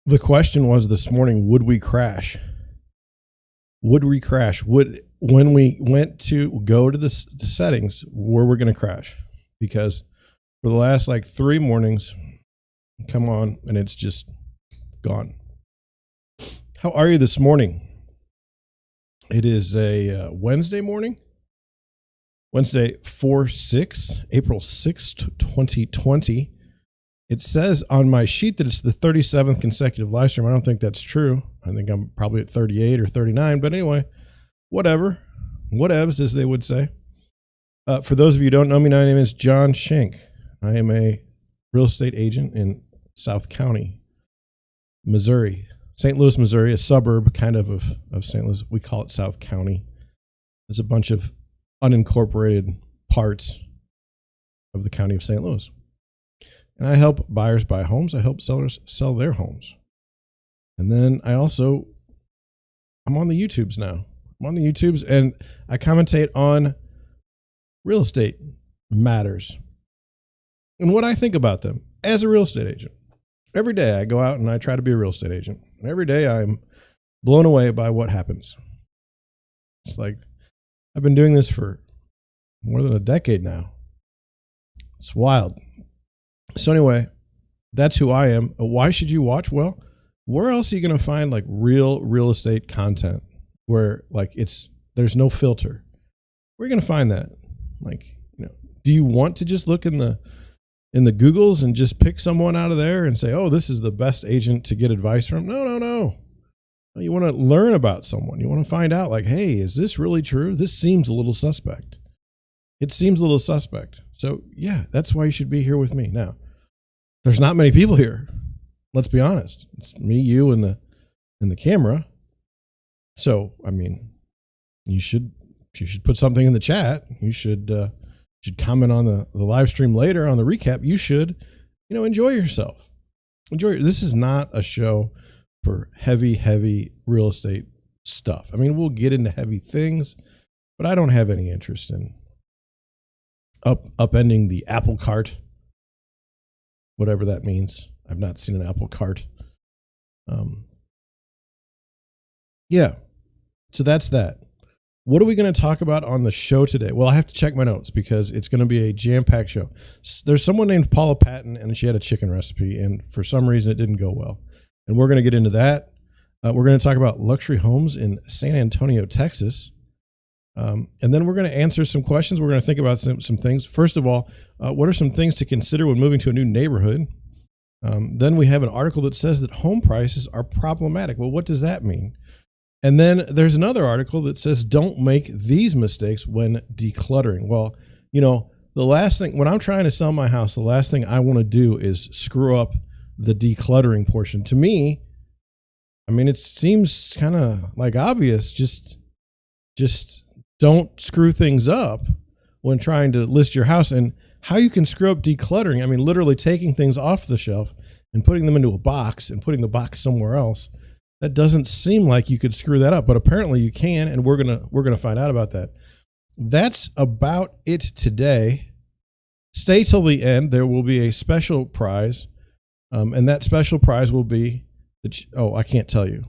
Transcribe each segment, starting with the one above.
The question was this morning, would we crash? Would we crash? When we went to go to the settings, were we going to crash? Because for the last like 3 mornings, come on, and it's just gone. How are you this morning? It is a Wednesday morning. Wednesday, April 6th, 2020. It says on my sheet that it's the 37th consecutive live stream. I don't think that's true. I think I'm probably at 38 or 39. But anyway, whatever. Whatevs, as they would say. For those of you who don't know me, my name is John Schenk. I am a real estate agent in South County, Missouri. St. Louis, Missouri, a suburb kind of St. Louis. We call it South County. There's a bunch of unincorporated parts of the county of St. Louis. And I help buyers buy homes. I help sellers sell their homes. And then I'm on the YouTubes now. I'm on the YouTubes and I commentate on real estate matters and what I think about them as a real estate agent. Every day I go out and I try to be a real estate agent. And every day I'm blown away by what happens. It's like I've been doing this for more than a decade now. It's wild. So anyway, that's who I am. Why should you watch? Well, where else are you going to find like real estate content where like there's no filter? Where are you going to find that? Like, do you want to just look in the Googles and just pick someone out of there and say, oh, this is the best agent to get advice from? No. You want to learn about someone. You want to find out like, hey, is this really true? This seems a little suspect. It seems a little suspect. So yeah, that's why you should be here with me. Now, there's not many people here. Let's be honest. It's me, you, and the camera. So, I mean, you should put something in the chat. You should comment on the live stream later on the recap. You should, enjoy yourself. This is not a show for heavy real estate stuff. I mean, we'll get into heavy things, but I don't have any interest in upending the apple cart, whatever that means. I've not seen an apple cart. Yeah. So that's that. What are we going to talk about on the show today? Well, I have to check my notes because it's going to be a jam-packed show. There's someone named Paula Patton, and she had a chicken recipe, and for some reason it didn't go well. And we're going to get into that. We're going to talk about luxury homes in San Antonio, Texas. And then we're going to answer some questions. We're going to think about some things. First of all, what are some things to consider when moving to a new neighborhood? Then we have an article that says that home prices are problematic. Well, what does that mean? And then there's another article that says don't make these mistakes when decluttering. Well, the last thing, when I'm trying to sell my house, the last thing I want to do is screw up the decluttering portion. To me, I mean, it seems kind of like obvious. Just don't screw things up when trying to list your house. And how you can screw up decluttering, I mean, literally taking things off the shelf and putting them into a box and putting the box somewhere else. That doesn't seem like you could screw that up, but apparently you can, and we're gonna find out about that. That's about it today. Stay till the end. There will be a special prize, and that special prize will be I can't tell you.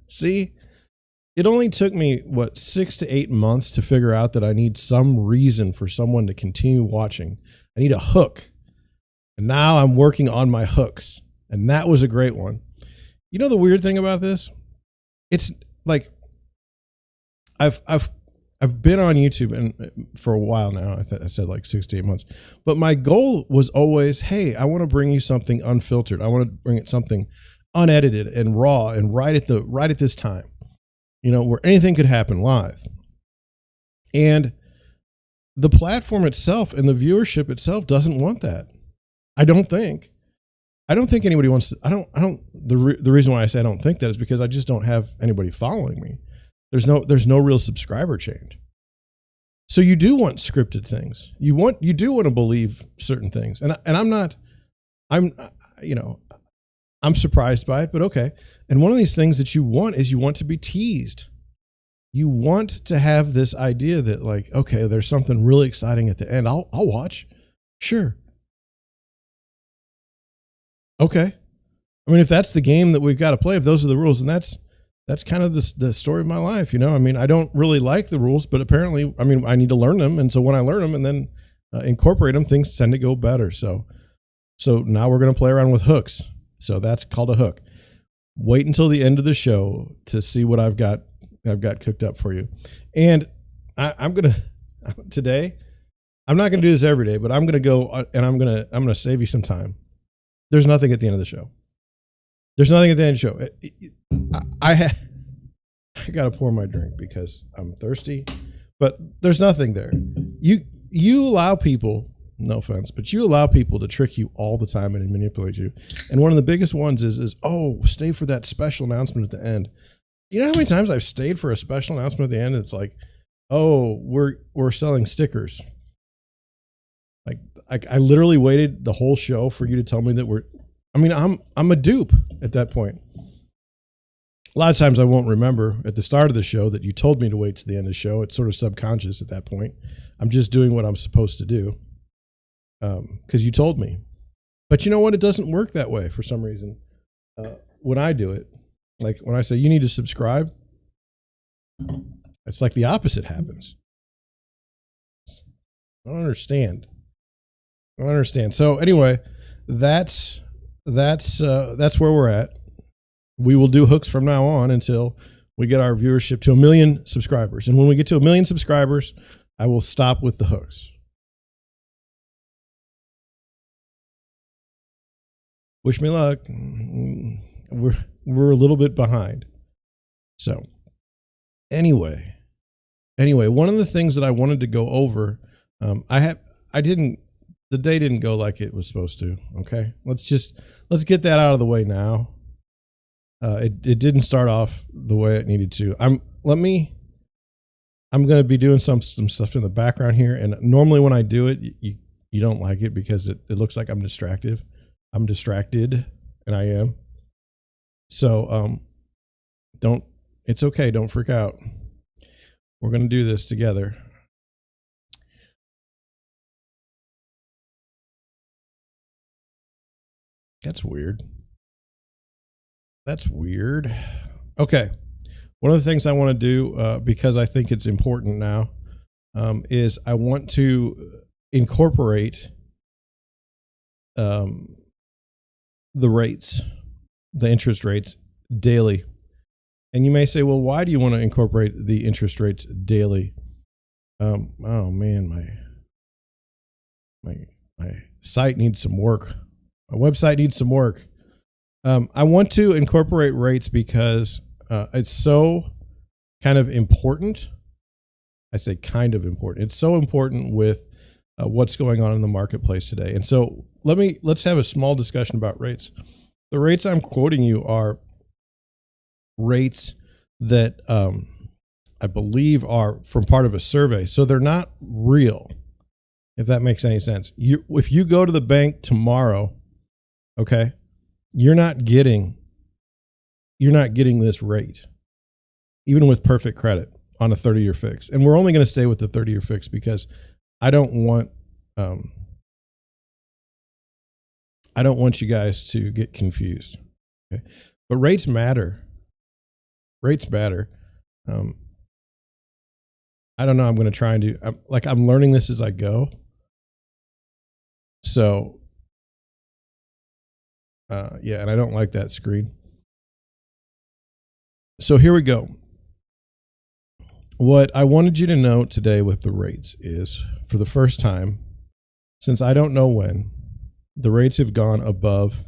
See, it only took me 6 to 8 months to figure out that I need some reason for someone to continue watching. I need a hook, and now I'm working on my hooks. And that was a great one. The weird thing about this, it's like I've been on YouTube and for a while now. I said like 6 to 8 months, but my goal was always, hey, I want to bring you something unfiltered. I want to bring it something unedited and raw and right at this time, where anything could happen live. And the platform itself and the viewership itself doesn't want that. I don't think anybody wants to. The reason why I say I don't think that is because I just don't have anybody following me. There's no real subscriber change. So you do want scripted things. You do want to believe certain things. And I'm surprised by it, but okay. And one of these things that you want is you want to be teased. You want to have this idea that like, okay, there's something really exciting at the end. I'll watch. Sure. Okay. I mean, if that's the game that we've got to play, if those are the rules, and that's kind of the story of my life, you know. I mean, I don't really like the rules, but apparently, I mean, I need to learn them, and so when I learn them and then incorporate them, things tend to go better. So now we're going to play around with hooks. So that's called a hook. Wait until the end of the show to see what I've got cooked up for you. And I'm gonna today. I'm not going to do this every day, but I'm going to go and I'm going to save you some time. There's nothing at the end of the show. There's nothing at the end of the show. I got to pour my drink because I'm thirsty, but there's nothing there. You allow people, no offense, but you allow people to trick you all the time and manipulate you. And one of the biggest ones is oh, stay for that special announcement at the end. You know how many times I've stayed for a special announcement at the end? It's like, oh, we're selling stickers. Like I literally waited the whole show for you to tell me that I'm a dupe at that point. A lot of times I won't remember at the start of the show that you told me to wait to the end of the show. It's sort of subconscious at that point. I'm just doing what I'm supposed to do because you told me. But you know what? It doesn't work that way for some reason. When I do it, like when I say you need to subscribe, it's like the opposite happens. I don't understand. So anyway, that's where we're at. We will do hooks from now on until we get our viewership to 1 million subscribers. And when we get to 1 million subscribers, I will stop with the hooks. Wish me luck. We're a little bit behind. So anyway, one of the things that I wanted to go over, the day didn't go like it was supposed to. Okay. Let's get that out of the way now. It didn't start off the way it needed to. I'm going to be doing some stuff in the background here. And normally when I do it, you don't like it because it looks like I'm distracted, and I am. So, it's okay. Don't freak out. We're going to do this together. That's weird. Okay. One of the things I want to do, because I think it's important now, is I want to incorporate the rates, the interest rates daily. And you may say, well, why do you want to incorporate the interest rates daily? Oh man, my site needs some work. My website needs some work. I want to incorporate rates because it's so kind of important. I say kind of important. It's so important with what's going on in the marketplace today. And so let's have a small discussion about rates. The rates I'm quoting you are rates that I believe are from part of a survey. So they're not real, if that makes any sense. If you go to the bank tomorrow, okay, you're not getting this rate, even with perfect credit on a 30-year fix. And we're only going to stay with the 30-year fix because I don't want you guys to get confused. Okay? But rates matter. Rates matter. I don't know. I'm going to try and do, I'm learning this as I go. So, yeah, and I don't like that screen. So here we go. What I wanted you to know today with the rates is, for the first time, since I don't know when, the rates have gone above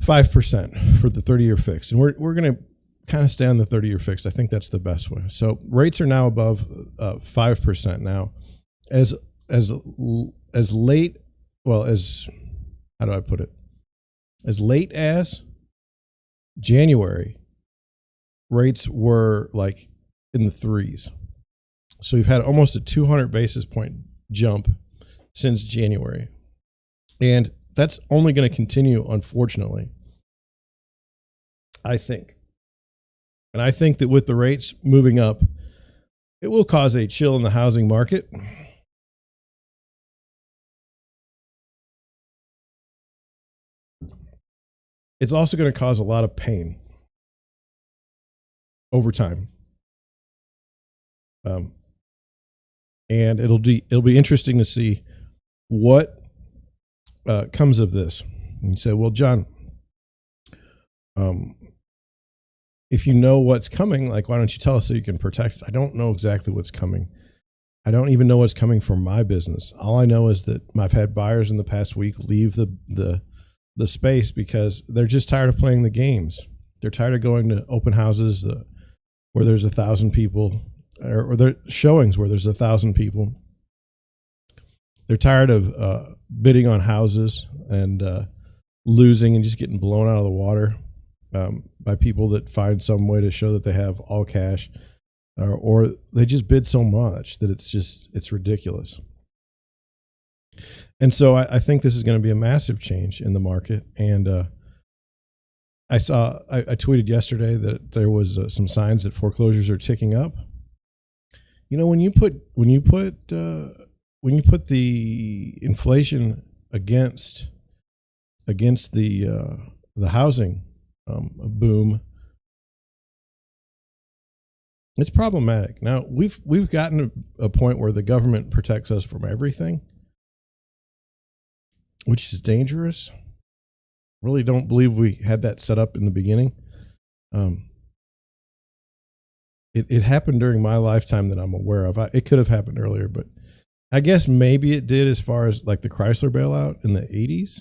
5% for the 30-year fix. And we're going to kind of stay on the 30-year fix. I think that's the best way. So rates are now above 5% now. As late, well, as, how do I put it? As late as January, rates were like in the 3s. So you've had almost a 200 basis point jump since January. And that's only going to continue, unfortunately, I think. And I think that with the rates moving up, it will cause a chill in the housing market. it's also going to cause a lot of pain over time. And it'll be interesting to see what comes of this. And you say, well, John, if you know what's coming, like, why don't you tell us so you can protect us? I don't know exactly what's coming. I don't even know what's coming for my business. All I know is that I've had buyers in the past week leave the space because they're just tired of playing the games. They're tired of going to open houses where there's 1,000 people, or there showings where there's 1,000 people. They're tired of bidding on houses and losing and just getting blown out of the water by people that find some way to show that they have all cash, or they just bid so much that it's ridiculous. And so I think this is going to be a massive change in the market. And I tweeted yesterday that there was some signs that foreclosures are ticking up. You know, when you put the inflation against the housing boom, it's problematic. Now we've gotten to a point where the government protects us from everything, which is dangerous. Really don't believe we had that set up in the beginning. It happened during my lifetime that I'm aware of. It could have happened earlier, but I guess maybe it did as far as like the Chrysler bailout in the 80s.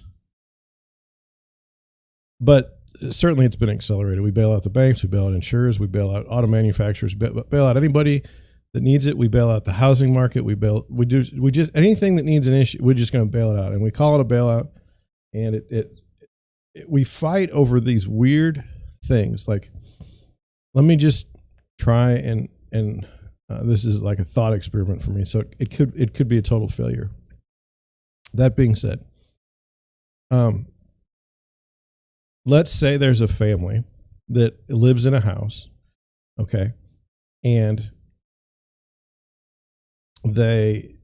But certainly it's been accelerated. We bail out the banks, we bail out insurers, we bail out auto manufacturers, bail out anybody that needs it. We bail out the housing market. We just anything that needs an issue, we're just going to bail it out, and we call it a bailout. And we fight over these weird things. Like, let me just try and this is like a thought experiment for me. So it could be a total failure. That being said, let's say there's a family that lives in a house, okay, and they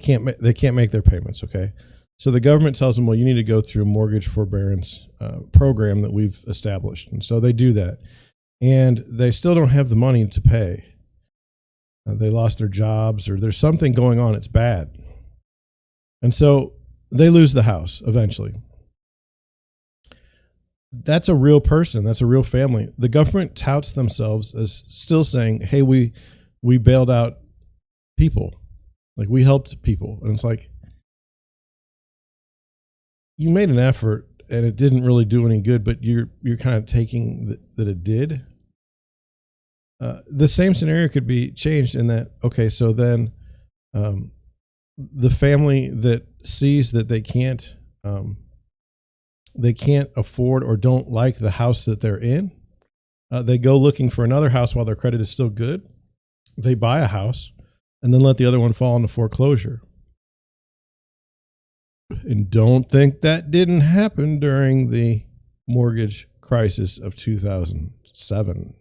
can't make their payments, okay. So the government tells them, well, you need to go through a mortgage forbearance program that we've established, and so they do that, and they still don't have the money to pay. They lost their jobs, or there's something going on. It's bad, and so they lose the house eventually. That's a real person. That's a real family. The government touts themselves as still saying, hey, we bailed out people. Like, we helped people. And it's like, you made an effort and it didn't really do any good, but you're kind of taking that it did. The same scenario could be changed in that, okay, so then the family that sees that they can't afford or don't like the house that they're in, they go looking for another house while their credit is still good. They buy a house and then let the other one fall into foreclosure. And don't think that didn't happen during the mortgage crisis of 2007,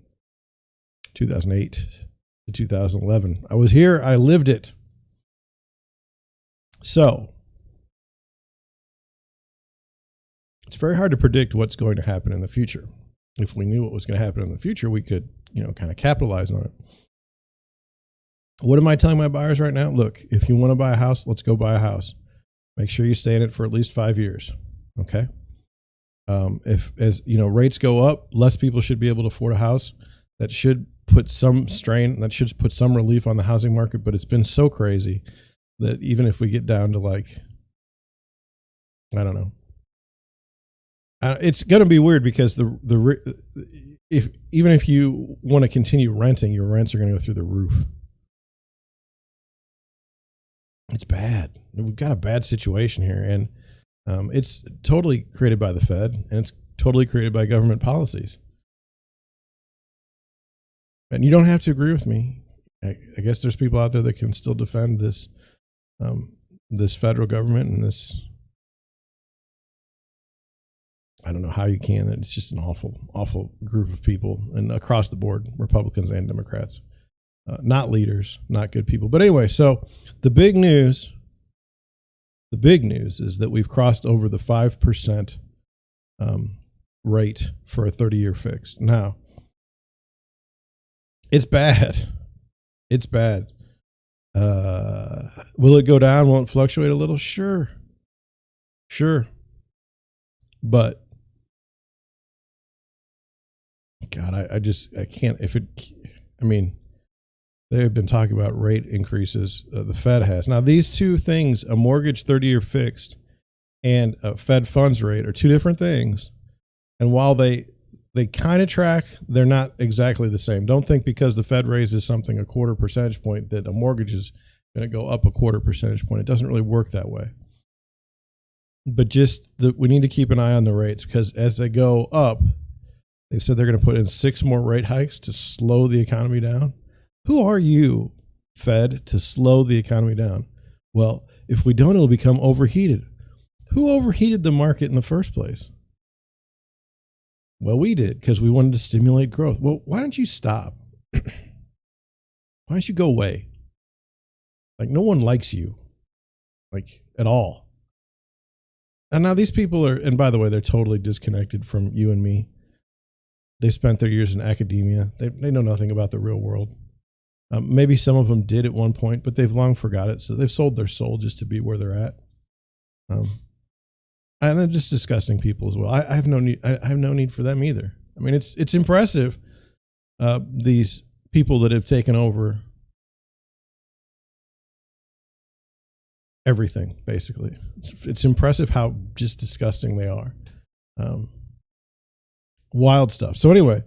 2008 to 2011. I was here. I lived it. So it's very hard to predict what's going to happen in the future. If we knew what was going to happen in the future, we could, kind of capitalize on it. What am I telling my buyers right now? Look, if you want to buy a house, let's go buy a house. Make sure you stay in it for at least 5 years. Okay. If rates go up, less people should be able to afford a house. That should put some strain. That should put some relief on the housing market. But it's been so crazy that even if we get down to like, I don't know. It's going to be weird because even if you want to continue renting, your rents are going to go through the roof. It's bad. We've got a bad situation here, and it's totally created by the Fed, and it's totally created by government policies. And you don't have to agree with me. I guess there's people out there that can still defend this federal government and this. I don't know how you can. It's just an awful, awful group of people, and across the board, Republicans and Democrats, not leaders, not good people. But anyway, so the big news is that we've crossed over the 5% rate for a 30-year fixed. Now, it's bad. It's bad. Will it go down? Will it fluctuate a little? Sure. But God, I can't. They've been talking about rate increases. The Fed has. Now, these two things, a mortgage 30-year fixed and a Fed funds rate, are two different things. And while they kind of track, they're not exactly the same. Don't think because the Fed raises something a quarter percentage point that a mortgage is going to go up a quarter percentage point. It doesn't really work that way. But we need to keep an eye on the rates, because as they go up, they said they're going to put in 6 more rate hikes to slow the economy down. Who are you, Fed, to slow the economy down? Well, if we don't, it'll become overheated. Who overheated the market in the first place? Well, we did, because we wanted to stimulate growth. Well, why don't you stop? Why don't you go away? Like, no one likes you, like, at all. And now these people are, and by the way, they're totally disconnected from you and me. They spent their years in academia. They know nothing about the real world. Maybe some of them did at one point, but they've long forgot it. So they've sold their soul just to be where they're at. And they're just disgusting people as well. I have no need for them either. I mean, it's impressive. These people that have taken over everything, basically. It's impressive how just disgusting they are. Wild stuff. So anyway,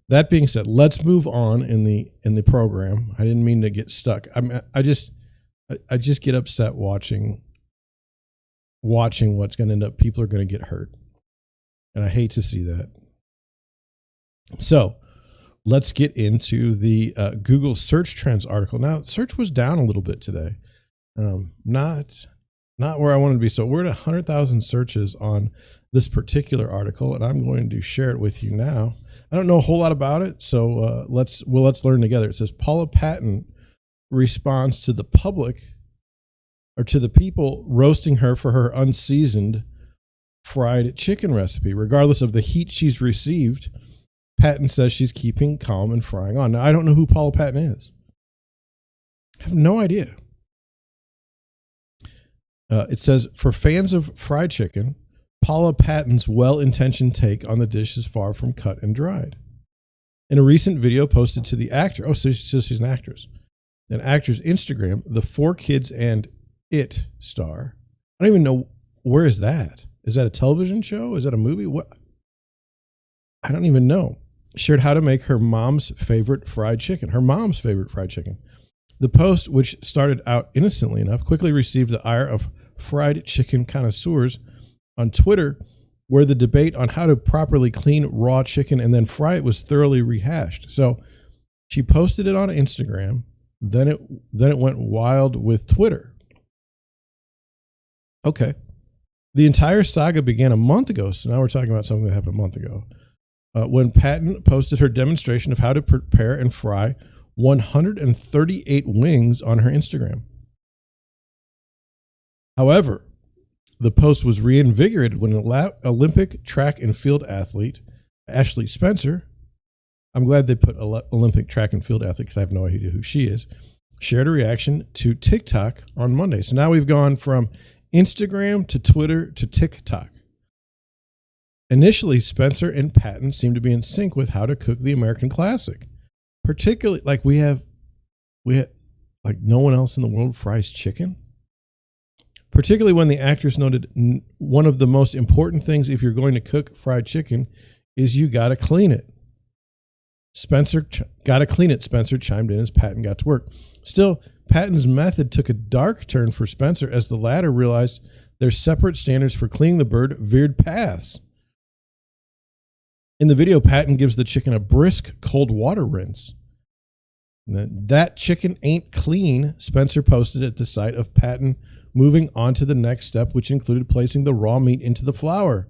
that being said, let's move on in the program. I didn't mean to get stuck. I just get upset watching what's going to end up. People are going to get hurt, and I hate to see that. So let's get into the Google search trends article. Now, search was down a little bit today. Not where I wanted to be. So we're at 100,000 searches on this particular article, and I'm going to share it with you now. I don't know a whole lot about it, so let's learn together. It says Paula Patton responds to the public, or to the people roasting her for her unseasoned fried chicken recipe. Regardless of the heat she's received, Patton says she's keeping calm and frying on. Now, I don't know who Paula Patton is. I have no idea. It says, for fans of fried chicken, Paula Patton's well-intentioned take on the dish is far from cut and dried. In a recent video posted to the actor, so she's an actress, an actor's Instagram, the 4 Kids and It star. I don't even know, where is that? Is that a television show? Is that a movie? What? I don't even know. Shared how to make her mom's favorite fried chicken. Her mom's favorite fried chicken. The post, which started out innocently enough, quickly received the ire of fried chicken connoisseurs on Twitter, where the debate on how to properly clean raw chicken and then fry it was thoroughly rehashed. So she posted it on Instagram, then it went wild with Twitter. Okay. The entire saga began a month ago, so now we're talking about something that happened a month ago, when Patton posted her demonstration of how to prepare and fry 138 wings on her Instagram. However, the post was reinvigorated when Olympic track and field athlete Ashley Spencer, I'm glad they put Olympic track and field athlete because I have no idea who she is, shared a reaction to TikTok on Monday. So now we've gone from Instagram to Twitter to TikTok. Initially, Spencer and Patton seemed to be in sync with how to cook the American classic. Particularly, like we have like no one else in the world fries chicken. Particularly when the actress noted one of the most important things if you're going to cook fried chicken is you got to clean it. Spencer chimed in as Patton got to work. Still, Patton's method took a dark turn for Spencer as the latter realized their separate standards for cleaning the bird veered paths. In the video, Patton gives the chicken a brisk cold water rinse. That chicken ain't clean, Spencer posted at the sight of Patton moving on to the next step, which included placing the raw meat into the flour.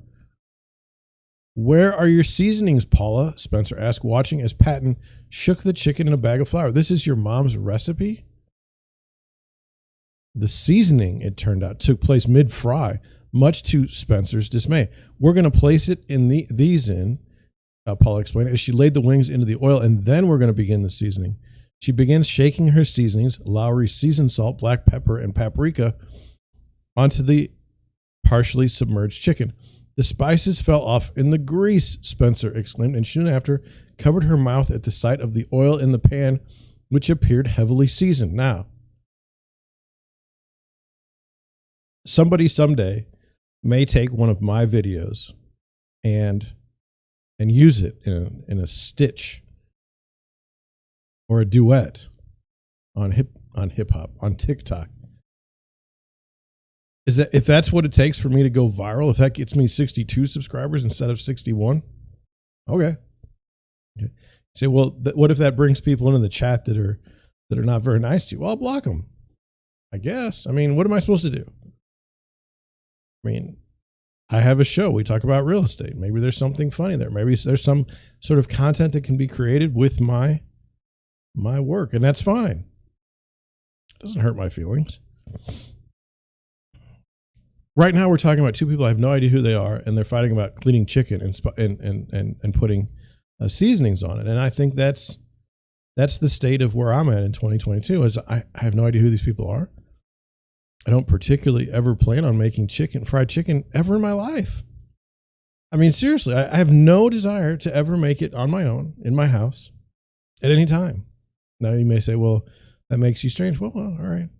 Where are your seasonings, Paula? Spencer asked, watching as Patton shook the chicken in a bag of flour. This is your mom's recipe? The seasoning, it turned out, took place mid-fry, much to Spencer's dismay. We're going to place it in these in, Paula explained, as she laid the wings into the oil, and then we're going to begin the seasoning. She begins shaking her seasonings, Lowry's seasoned salt, black pepper, and paprika, onto the partially submerged chicken. The spices fell off in the grease, Spencer exclaimed, and soon after covered her mouth at the sight of the oil in the pan, which appeared heavily seasoned. Now, somebody someday may take one of my videos and use it in a stitch or a duet on hip hop on TikTok. Is that, if that's what it takes for me to go viral, if that gets me 62 subscribers instead of 61, okay. Say, well, what if that brings people into the chat that are not very nice to you? Well, I'll block them, I guess. I mean, what am I supposed to do? I mean, I have a show. We talk about real estate. Maybe there's something funny there. Maybe there's some sort of content that can be created with my work, and that's fine. It doesn't hurt my feelings. Right now, we're talking about two people. I have no idea who they are, and they're fighting about cleaning chicken and putting seasonings on it. And I think that's the state of where I'm at in 2022. Is I have no idea who these people are. I don't particularly ever plan on making fried chicken ever in my life. I mean, seriously, I have no desire to ever make it on my own in my house at any time. Now you may say, well, that makes you strange. Well, all right.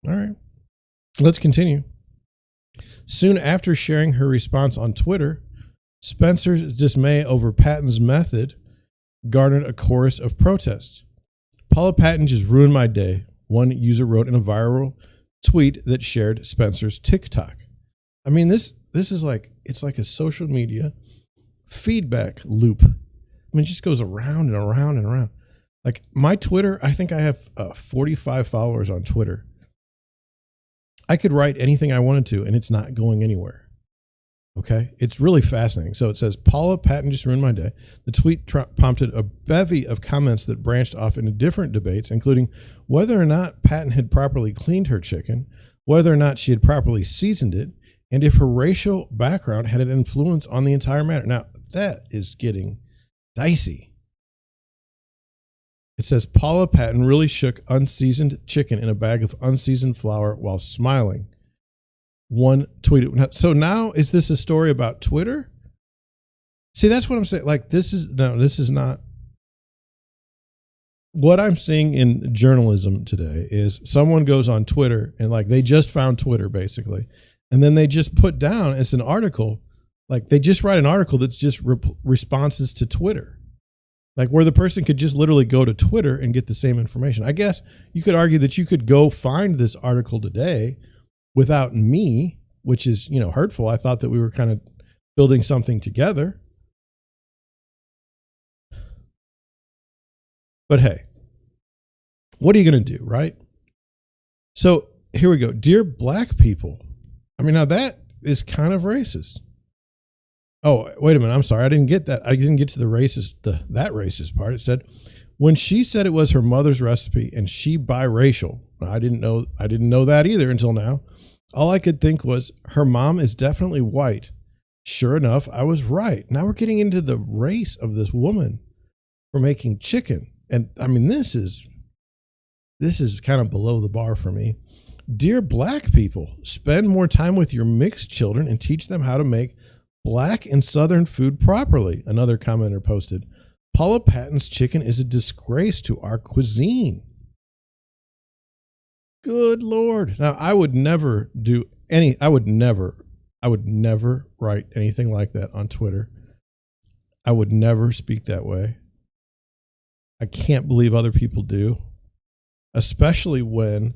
All right. Let's continue. Soon after sharing her response on Twitter, Spencer's dismay over Patton's method garnered a chorus of protests. Paula Patton just ruined my day, one user wrote in a viral tweet that shared Spencer's TikTok. I mean, this is like, it's like a social media feedback loop. I mean, it just goes around and around and around. Like my Twitter, I think I have 45 followers on Twitter. I could write anything I wanted to, and it's not going anywhere. Okay? It's really fascinating. So it says, Paula Patton just ruined my day. The tweet prompted a bevy of comments that branched off into different debates, including whether or not Patton had properly cleaned her chicken, whether or not she had properly seasoned it, and if her racial background had an influence on the entire matter. Now, that is getting dicey. It says, Paula Patton really shook unseasoned chicken in a bag of unseasoned flour while smiling. One tweeted. So now, is this a story about Twitter? See, that's what I'm saying. Like, this is not. What I'm seeing in journalism today is someone goes on Twitter and like they just found Twitter basically. And then they just put down, it's an article, like they just write an article that's just responses to Twitter. Like where the person could just literally go to Twitter and get the same information. I guess you could argue that you could go find this article today without me, which is, hurtful. I thought that we were kind of building something together. But hey, what are you going to do, right? So here we go. Dear black people. I mean, now that is kind of racist. Oh, wait a minute. I'm sorry. I didn't get that. I didn't get to that racist part. It said, when she said it was her mother's recipe and she biracial, I didn't know that either until now. All I could think was her mom is definitely white. Sure enough, I was right. Now we're getting into the race of this woman for making chicken. And I mean, this is kind of below the bar for me. Dear black people, spend more time with your mixed children and teach them how to make black and Southern food properly. Another commenter posted, Paula Patton's chicken is a disgrace to our cuisine. Good Lord. Now, I would never write anything like that on Twitter. I would never speak that way. I can't believe other people do, especially when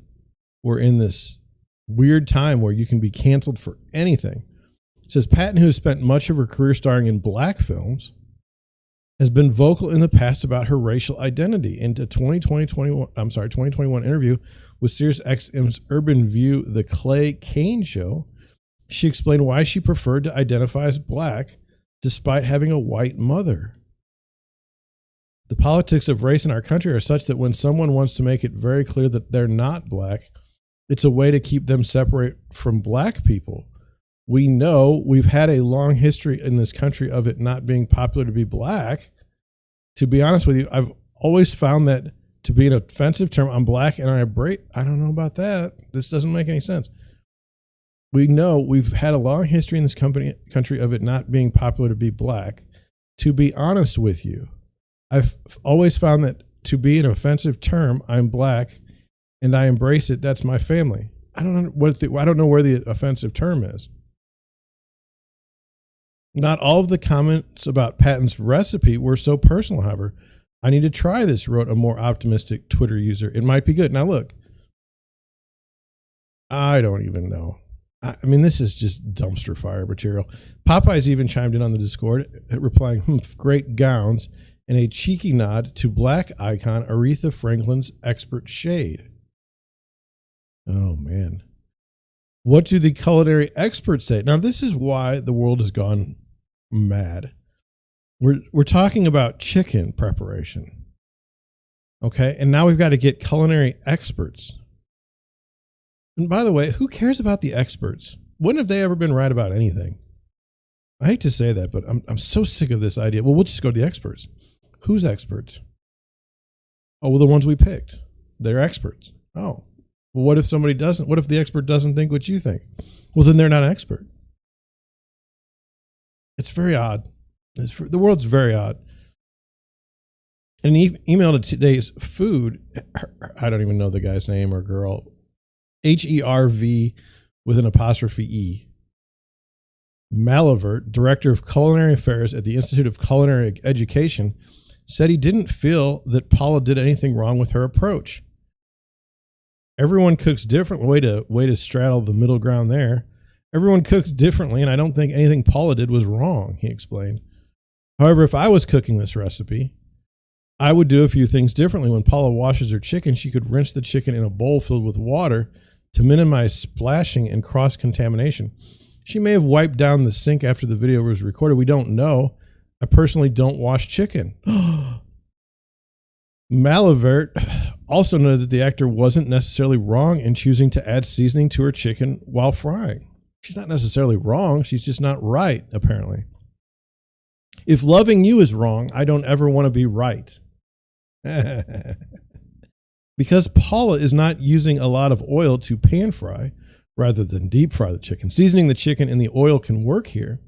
we're in this weird time where you can be canceled for anything. It says, Patton, who has spent much of her career starring in black films, has been vocal in the past about her racial identity. In a 2021 interview with Sirius XM's Urban View, The Clay Kane Show, she explained why she preferred to identify as black despite having a white mother. The politics of race in our country are such that when someone wants to make it very clear that they're not black, It's a way to keep them separate from black people. We know we've had a long history in this country of it not being popular to be black. To be honest with you, I've always found that to be an offensive term. I'm black and I don't know about that. This doesn't make any sense. We know we've had a long history in this country of it not being popular to be black. To be honest with you, I've always found that to be an offensive term, I'm black and I embrace it. That's my family. I don't know where the offensive term is. Not all of the comments about Patton's recipe were so personal, however. I need to try this, wrote a more optimistic Twitter user. It might be good. Now look, I don't even know. I mean, this is just dumpster fire material. Popeyes even chimed in on the Discord, replying, great gowns, and a cheeky nod to black icon Aretha Franklin's expert shade. Oh, man. What do the culinary experts say? Now, this is why the world has gone mad. We're talking about chicken preparation. Okay, and now we've got to get culinary experts. And by the way, who cares about the experts? When have they ever been right about anything? I hate to say that, but I'm so sick of this idea. Well, we'll just go to the experts. Who's experts? Oh, well, the ones we picked. They're experts. Oh, well, what if somebody doesn't? What if the expert doesn't think what you think? Well, then they're not an expert. It's very odd. The world's very odd. An email to today's food, I don't even know the guy's name or girl, HERV with an apostrophe E. Malavert, director of culinary affairs at the Institute of Culinary Education, said he didn't feel that Paula did anything wrong with her approach. Everyone cooks differently. Way to straddle the middle ground there. Everyone cooks differently, and I don't think anything Paula did was wrong, he explained. However, if I was cooking this recipe, I would do a few things differently. When Paula washes her chicken, she could rinse the chicken in a bowl filled with water to minimize splashing and cross-contamination. She may have wiped down the sink after the video was recorded. We don't know. I personally don't wash chicken. Malavert also noted that the actor wasn't necessarily wrong in choosing to add seasoning to her chicken while frying. She's not necessarily wrong. She's just not right, apparently. If loving you is wrong, I don't ever want to be right. Because Paula is not using a lot of oil to pan fry rather than deep fry the chicken. Seasoning the chicken in the oil can work here.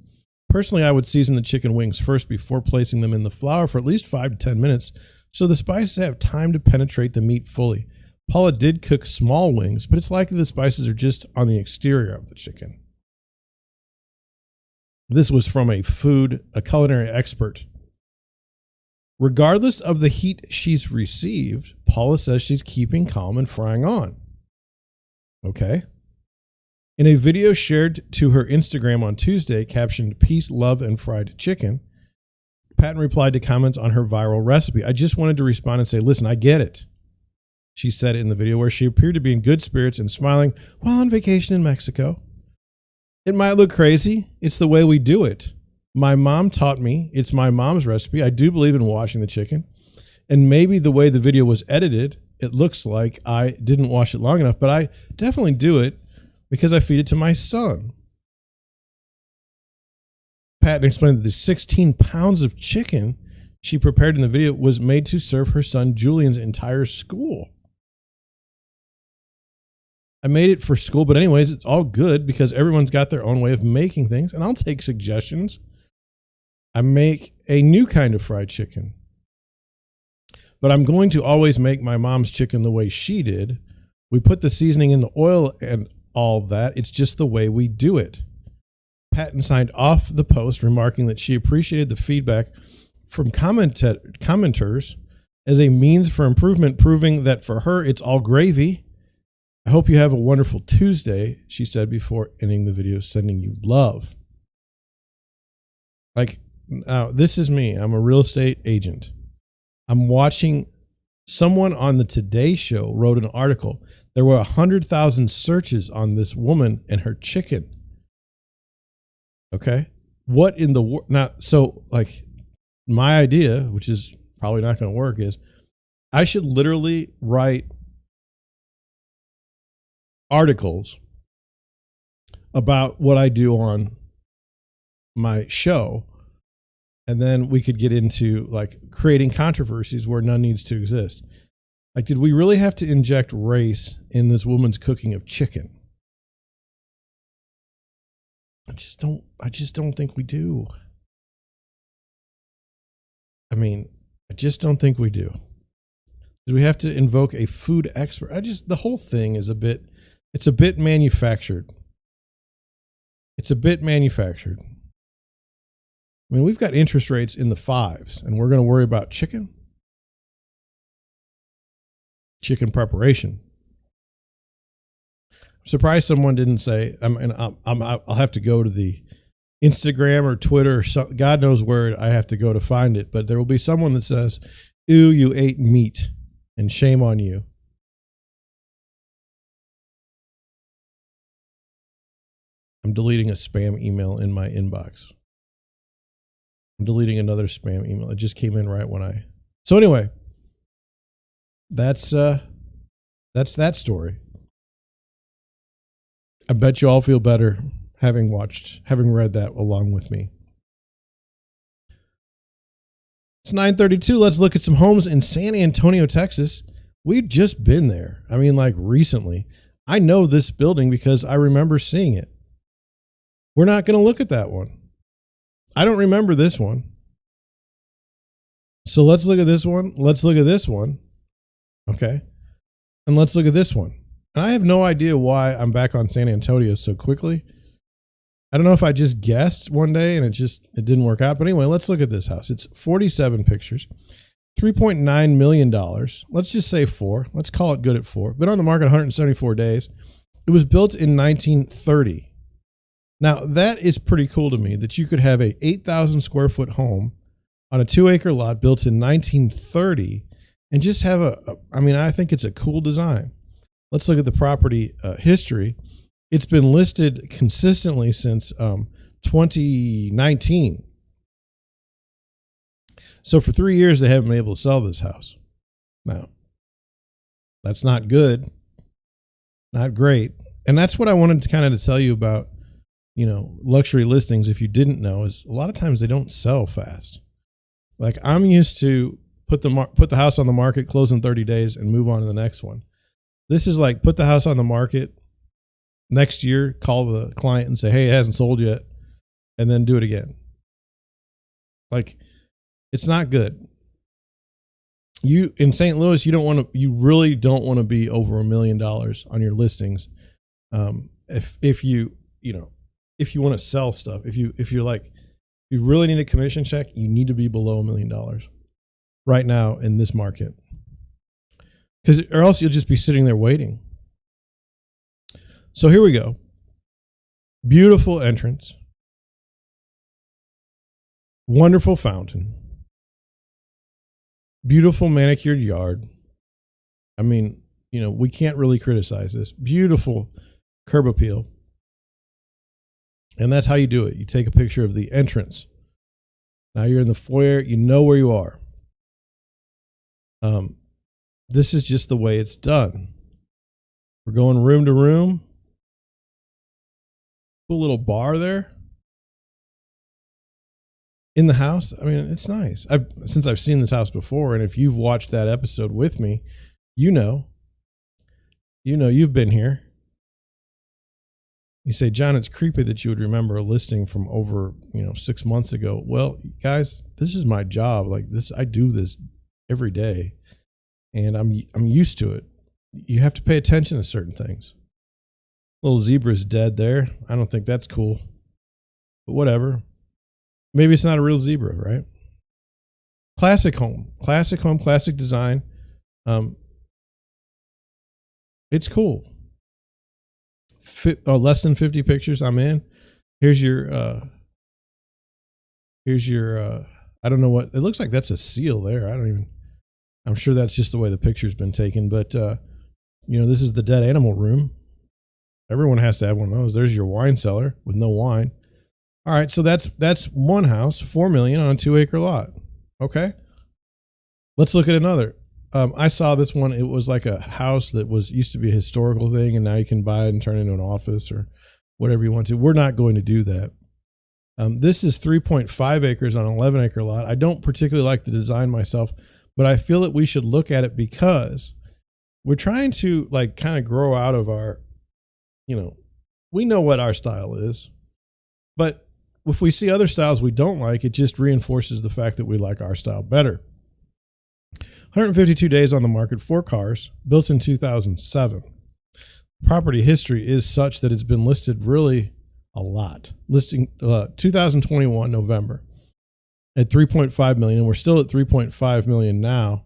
Personally, I would season the chicken wings first before placing them in the flour for at least 5 to 10 minutes so the spices have time to penetrate the meat fully. Paula did cook small wings, but it's likely the spices are just on the exterior of the chicken. This was from a culinary expert. Regardless of the heat she's received, Paula says she's keeping calm and frying on. Okay. In a video shared to her Instagram on Tuesday, captioned "Peace, Love, and Fried Chicken," Patton replied to comments on her viral recipe. I just wanted to respond and say, listen, I get it. She said in the video, where she appeared to be in good spirits and smiling while on vacation in Mexico. It might look crazy. It's the way we do it. My mom taught me. It's my mom's recipe. I do believe in washing the chicken. And maybe the way the video was edited, it looks like I didn't wash it long enough, but I definitely do it because I feed it to my son. Patton explained that the 16 pounds of chicken she prepared in the video was made to serve her son Julian's entire school. I made it for school, but anyways, it's all good because everyone's got their own way of making things, and I'll take suggestions. I make a new kind of fried chicken, but I'm going to always make my mom's chicken the way she did. We put the seasoning in the oil and all that. It's just the way we do it. Patton signed off the post, remarking that she appreciated the feedback from commenters as a means for improvement, proving that for her, it's all gravy. I hope you have a wonderful Tuesday, she said before ending the video, sending you love. Like, now, this is me. I'm a real estate agent. I'm watching someone on the Today Show wrote an article. There were 100,000 searches on this woman and her chicken. Okay. What in the world? Now, so like my idea, which is probably not going to work, is I should literally write articles about what I do on my show. And then we could get into like creating controversies where none needs to exist. Like, did we really have to inject race in this woman's cooking of chicken? I just don't think we do. I mean, I just don't think we do. Did we have to invoke a food expert? The whole thing is it's a bit manufactured. It's a bit manufactured. I mean, we've got interest rates in the 5s, and we're going to worry about chicken preparation. I'm surprised someone didn't say, I'll have to go to the Instagram or Twitter or something. God knows where I have to go to find it, but there will be someone that says, "Ew, you ate meat, and shame on you." I'm deleting a spam email in my inbox. I'm deleting another spam email. It just came in right when I. So anyway, that's that story. I bet you all feel better having read that along with me. It's 9:32. Let's look at some homes in San Antonio, Texas. We've just been there. I mean, like recently. I know this building because I remember seeing it. We're not going to look at that one. I don't remember this one. So let's look at this one. Let's look at this one. Okay. And let's look at this one. And I have no idea why I'm back on San Antonio so quickly. I don't know if I just guessed one day and it didn't work out. But anyway, let's look at this house. It's 47 pictures, $3.9 million. Let's just say 4. Let's call it good at 4. Been on the market 174 days. It was built in 1930. Now, that is pretty cool to me that you could have a 8,000 square foot home on a 2-acre lot built in 1930 and just have I think it's a cool design. Let's look at the property history. It's been listed consistently since 2019. So for 3 years, they haven't been able to sell this house. Now, that's not good, not great. And that's what I wanted to kind of tell you about, luxury listings. If you didn't know, is a lot of times they don't sell fast. Like I'm used to put the house on the market, close in 30 days and move on to the next one. This is like put the house on the market next year, call the client and say, "Hey, it hasn't sold yet," and then do it again. Like it's not good. You in St. Louis, you really don't want to be over $1 million on your listings. If you want to sell stuff, if you really need a commission check, you need to be below $1 million right now in this market, or else you'll just be sitting there waiting. So here we go. Beautiful entrance, wonderful fountain, beautiful manicured yard. I mean, we can't really criticize this. Beautiful curb appeal. And that's how you do it. You take a picture of the entrance. Now you're in the foyer. You know where you are. This is just the way it's done. We're going room to room. Cool little bar there in the house. I mean, it's nice. Since I've seen this house before, and if you've watched that episode with me, you've been here. You say, "John, it's creepy that you would remember a listing from over, 6 months ago." Well, guys, this is my job. Like this, I do this every day, and I'm used to it. You have to pay attention to certain things. Little zebra's dead there. I don't think that's cool, but whatever. Maybe it's not a real zebra, right? Classic home, classic design. It's cool. Less than 50 pictures. I'm in. Here's your I don't know what it looks like. That's a seal there. I'm sure that's just the way the picture's been taken, but this is the dead animal room. Everyone has to have one of those. There's your wine cellar with no wine. All right. So that's one house, $4 million on a 2-acre lot. Okay. Let's look at another. I saw this one. It was like a house that used to be a historical thing, and now you can buy it and turn it into an office or whatever you want to. We're not going to do that. This is 3.5 acres on an 11-acre lot. I don't particularly like the design myself, but I feel that we should look at it because we're trying to like kind of grow out of our, we know what our style is, but if we see other styles we don't like, it just reinforces the fact that we like our style better. 152 days on the market, 4 cars, built in 2007. Property history is such that it's been listed really a lot. Listing 2021 November at 3.5 million, and we're still at 3.5 million now.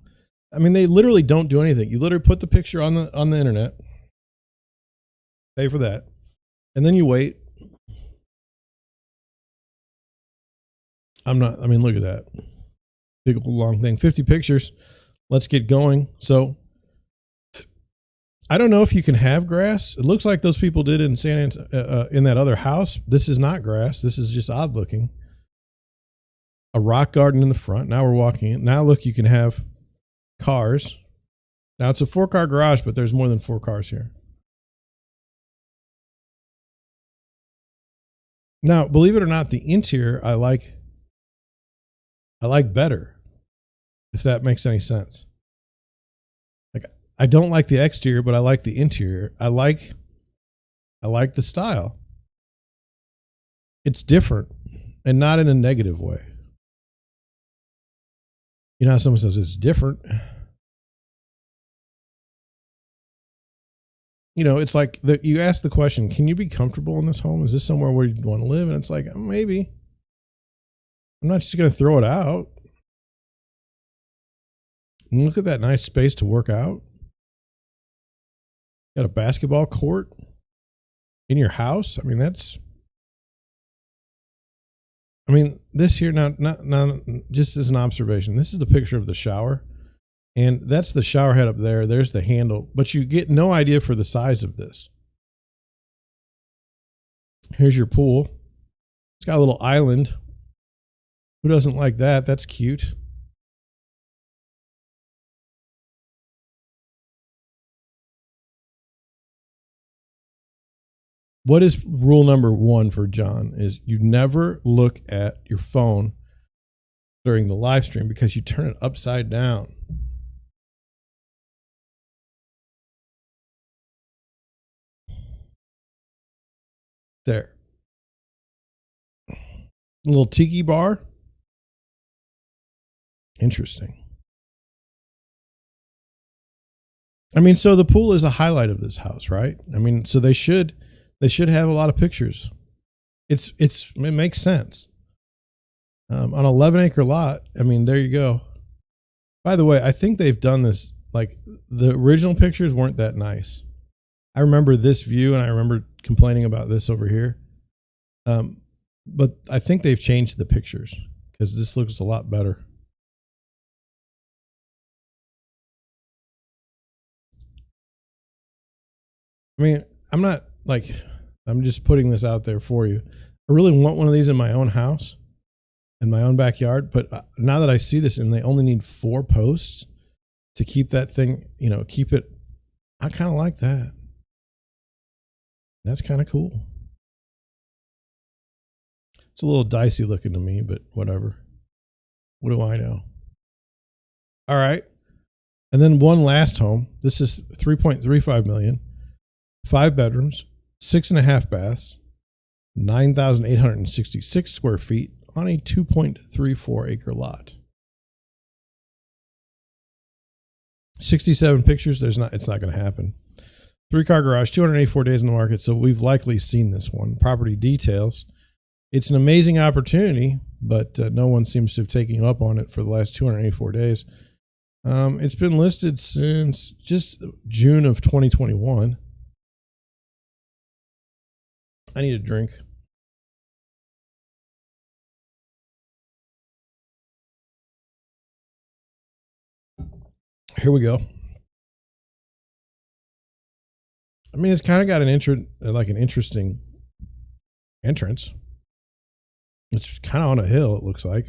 I mean, they literally don't do anything. You literally put the picture on the internet, pay for that, and then you wait. Look at that. Big old long thing. 50 pictures. Let's get going. So I don't know if you can have grass. It looks like those people did in in that other house. This is not grass. This is just odd looking. A rock garden in the front. Now we're walking in. Now look, you can have cars. Now it's a 4-car garage, but there's more than 4 cars here. Now, believe it or not, the interior I like better, if that makes any sense. Like, I don't like the exterior, but I like the interior. I like the style. It's different and not in a negative way. You know how someone says it's different? It's like you ask the question, can you be comfortable in this home? Is this somewhere where you'd want to live? And it's like, maybe. I'm not just going to throw it out. And look at that nice space to work out. Got a basketball court in your house. This here, not just as an observation, this is the picture of the shower. And that's the shower head up there. There's the handle, but you get no idea for the size of this. Here's your pool. It's got a little island. Who doesn't like that? That's cute. What is rule number 1 for John is you never look at your phone during the live stream because you turn it upside down. There. A little tiki bar. Interesting. So the pool is a highlight of this house, right? So they should have a lot of pictures. It makes sense. On an 11-acre lot, there you go. By the way, I think they've done this, like the original pictures weren't that nice. I remember this view and I remember complaining about this over here. But I think they've changed the pictures because this looks a lot better. I'm just putting this out there for you. I really want one of these in my own house, in my own backyard. But now that I see this and they only need 4 posts to keep that thing, keep it, I kind of like that. That's kind of cool. It's a little dicey looking to me, but whatever. What do I know? All right. And then one last home. This is 3.35 million, 5 bedrooms, 6.5 baths, 9,866 square feet on a 2.34 acre lot. 67 pictures. It's not going to happen. 3-car garage, 284 days in the market. So we've likely seen this one. Property details. It's an amazing opportunity, but no one seems to have taken you up on it for the last 284 days. It's been listed since just June of 2021. I need a drink. Here we go. It's kind of got an interesting entrance. It's kind of on a hill, it looks like.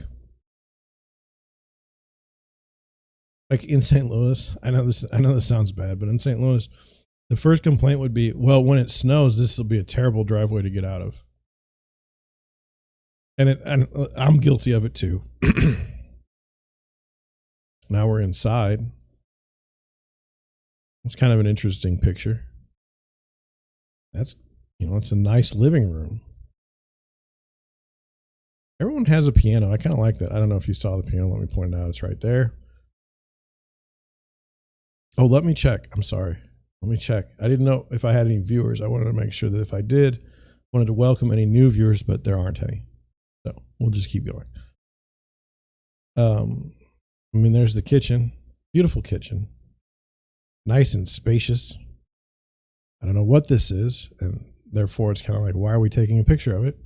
Like in St. Louis, I know this sounds bad, but in St. Louis, the first complaint would be, well, when it snows, this will be a terrible driveway to get out of. And I'm guilty of it too. Now we're inside. It's kind of an interesting picture. That's, it's a nice living room. Everyone has a piano. I kind of like that. I don't know if you saw the piano. Let me point it out. It's right there. Oh, let me check. I'm sorry. Let me check. I didn't know if I had any viewers. I wanted to make sure that if I did, wanted to welcome any new viewers, but there aren't any. So we'll just keep going. There's the kitchen. Beautiful kitchen. Nice and spacious. I don't know what this is, and therefore it's kind of like, why are we taking a picture of it?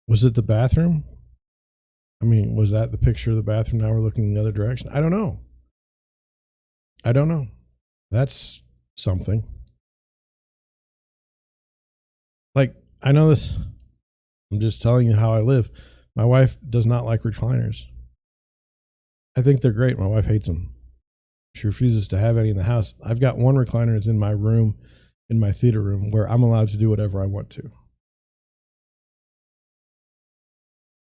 Was it the bathroom? Was that the picture of the bathroom? Now we're looking in the other direction. I don't know. That's something. Like, I know this. I'm just telling you how I live. My wife does not like recliners. I think they're great. My wife hates them. She refuses to have any in the house. I've got one recliner that's in my room, in my theater room, where I'm allowed to do whatever I want to.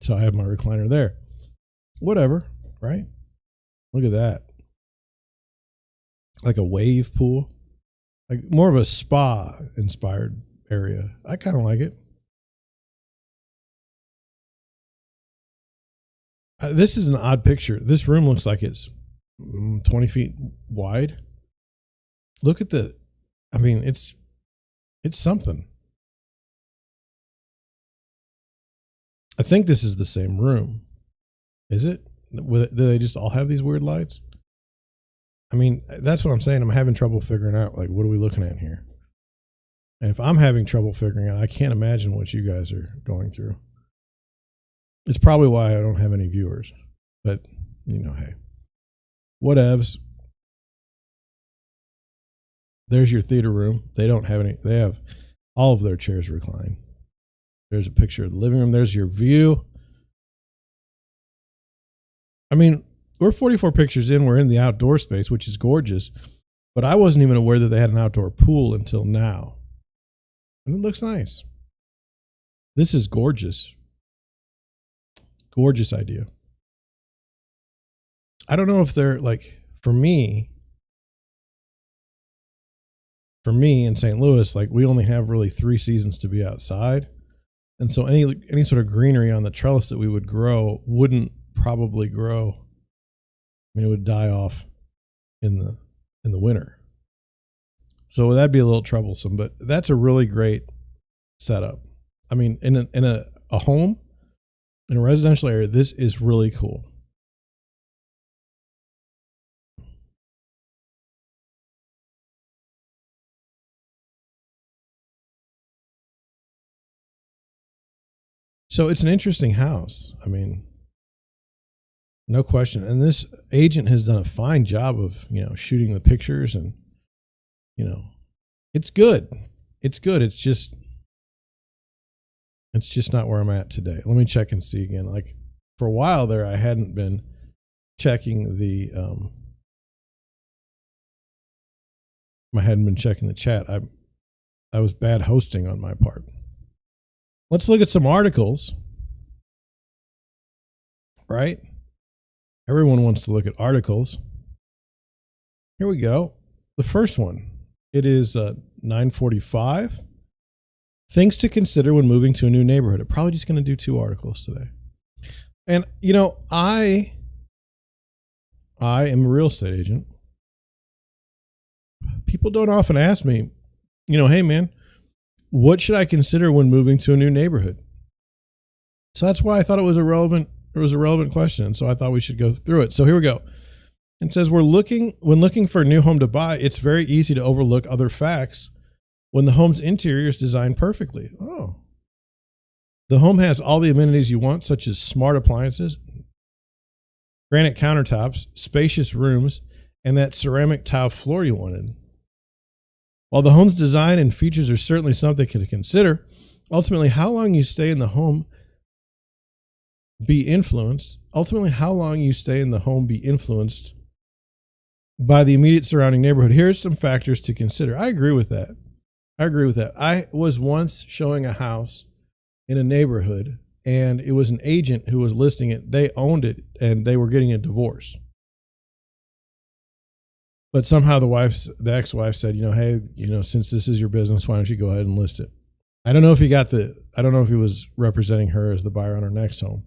So I have my recliner there. Whatever, right? Look at that. Like a wave pool. Like more of a spa inspired area. I kind of like it. This is an odd picture. This room looks like it's 20 feet wide. Look at it's something. I think this is the same room. Is it? Do they just all have these weird lights? That's what I'm saying. I'm having trouble figuring out, like, what are we looking at here? And if I'm having trouble figuring out, I can't imagine what you guys are going through. It's probably why I don't have any viewers. But, hey. Whatevs. There's your theater room. They don't have any. They have all of their chairs reclined. There's a picture of the living room. There's your view. We're 44 pictures in. We're in the outdoor space, which is gorgeous. But I wasn't even aware that they had an outdoor pool until now. And it looks nice. This is gorgeous. Gorgeous idea. I don't know if they're like, for me in St. Louis, like, we only have really 3 seasons to be outside. And so any sort of greenery on the trellis that we would grow wouldn't probably grow. It would die off in the winter. So that'd be a little troublesome, but that's a really great setup. In a home, in a residential area, this is really cool. So it's an interesting house. No question. And this agent has done a fine job of, shooting the pictures, and, it's good. It's good. It's just not where I'm at today. Let me check and see again. Like, for a while there, I hadn't been checking the chat. I was bad hosting on my part. Let's look at some articles. Right? Everyone wants to look at articles. Here we go. The first one. It is 9:45. Things to consider when moving to a new neighborhood. I'm probably just going to do 2 articles today. And, I am a real estate agent. People don't often ask me, hey, man, what should I consider when moving to a new neighborhood? So that's why I thought it was a relevant question. So I thought we should go through it. So here we go. It says when looking for a new home to buy, it's very easy to overlook other facts when the home's interior is designed perfectly. Oh. The home has all the amenities you want, such as smart appliances, granite countertops, spacious rooms, and that ceramic tile floor you wanted. While the home's design and features are certainly something to consider, ultimately how long you stay in the home be influenced. Ultimately, how long you stay in the home be influenced by the immediate surrounding neighborhood. Here's some factors to consider. I agree with that. I was once showing a house in a neighborhood, and it was an agent who was listing it. They owned it, and they were getting a divorce. But somehow the ex-wife said, hey, since this is your business, why don't you go ahead and list it? I don't know if he was representing her as the buyer on her next home.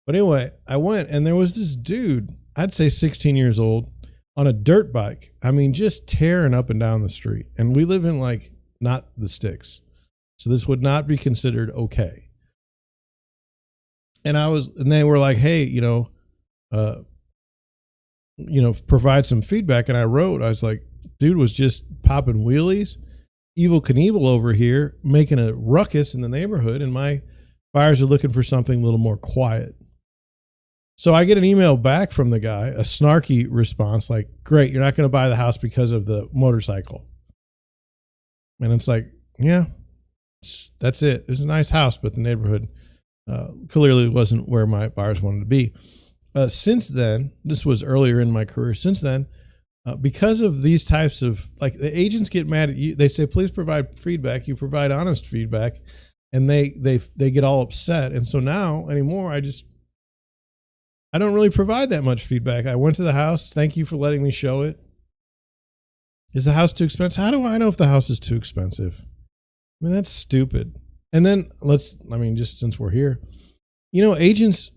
But anyway, I went, and there was this dude, I'd say 16 years old, on a dirt bike. I mean, just tearing up and down the street. And we live in not the sticks. So this would not be considered okay. And they were like, hey, provide some feedback. And I was like, dude was just popping wheelies, Evel Knievel over here, making a ruckus in the neighborhood. And my buyers are looking for something a little more quiet. So I get an email back from the guy, a snarky response like, great, you're not going to buy the house because of the motorcycle. And it's like, yeah, that's it. It's a nice house, but the neighborhood clearly wasn't where my buyers wanted to be. Since then, this was earlier in my career, since then, because of these types of, the agents get mad at you. They say, please provide feedback. You provide honest feedback, and they get all upset. And so now anymore, I don't really provide that much feedback. I went to the house. Thank you for letting me show it. Is the house too expensive? How do I know if the house is too expensive? I mean, that's stupid. And then just since we're here, agents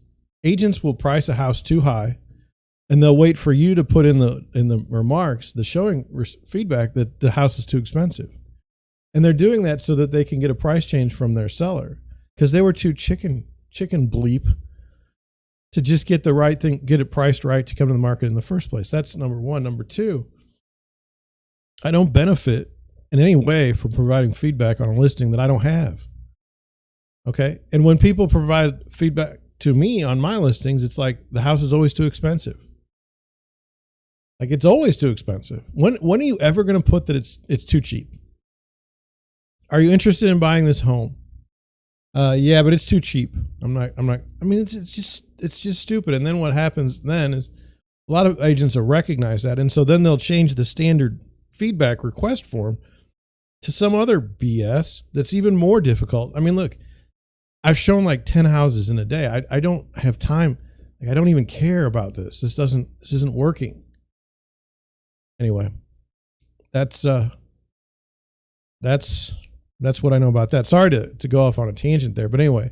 will price a house too high, and they'll wait for you to put in the remarks, the showing feedback that the house is too expensive. And they're doing that so that they can get a price change from their seller, because they were too chicken bleep to just get the right thing, get it priced right to come to the market in the first place. That's number one. Number two, I don't benefit in any way from providing feedback on a listing that I don't have. Okay. And when people provide feedback to me on my listings, it's like the house is always too expensive. It's always too expensive. When are you ever going to put that it's too cheap? Are you interested in buying this home? Yeah, but it's too cheap. It's just stupid. And then what happens then is a lot of agents will recognize that. And so then they'll change the standard feedback request form to some other BS that's even more difficult. I mean, look, I've shown 10 houses in a day. I don't have time. I don't even care about this. This isn't working. Anyway, that's what I know about that. Sorry to go off on a tangent there, but anyway,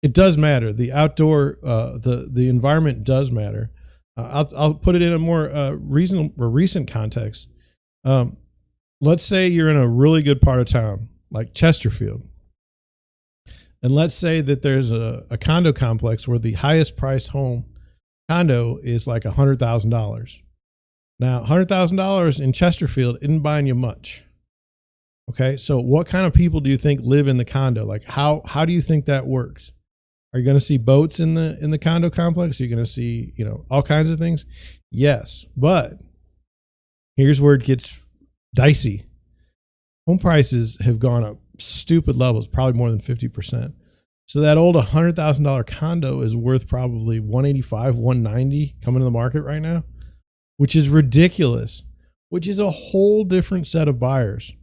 it does matter. The outdoor, the environment does matter. I'll put it in a more recent context. Let's say you're in a really good part of town, like Chesterfield, and let's say that there's a condo complex where the highest priced condo is like $100,000. Now, $100,000 in Chesterfield isn't buying you much. Okay, so what kind of people do you think live in the condo? How do you think that works? Are you going to see boats in the condo complex? Are you going to see, all kinds of things? Yes, but here's where it gets dicey. Home prices have gone up stupid levels, probably more than 50%. So that old $100,000 condo is worth probably $185, $190 coming to the market right now, which is ridiculous, which is a whole different set of buyers.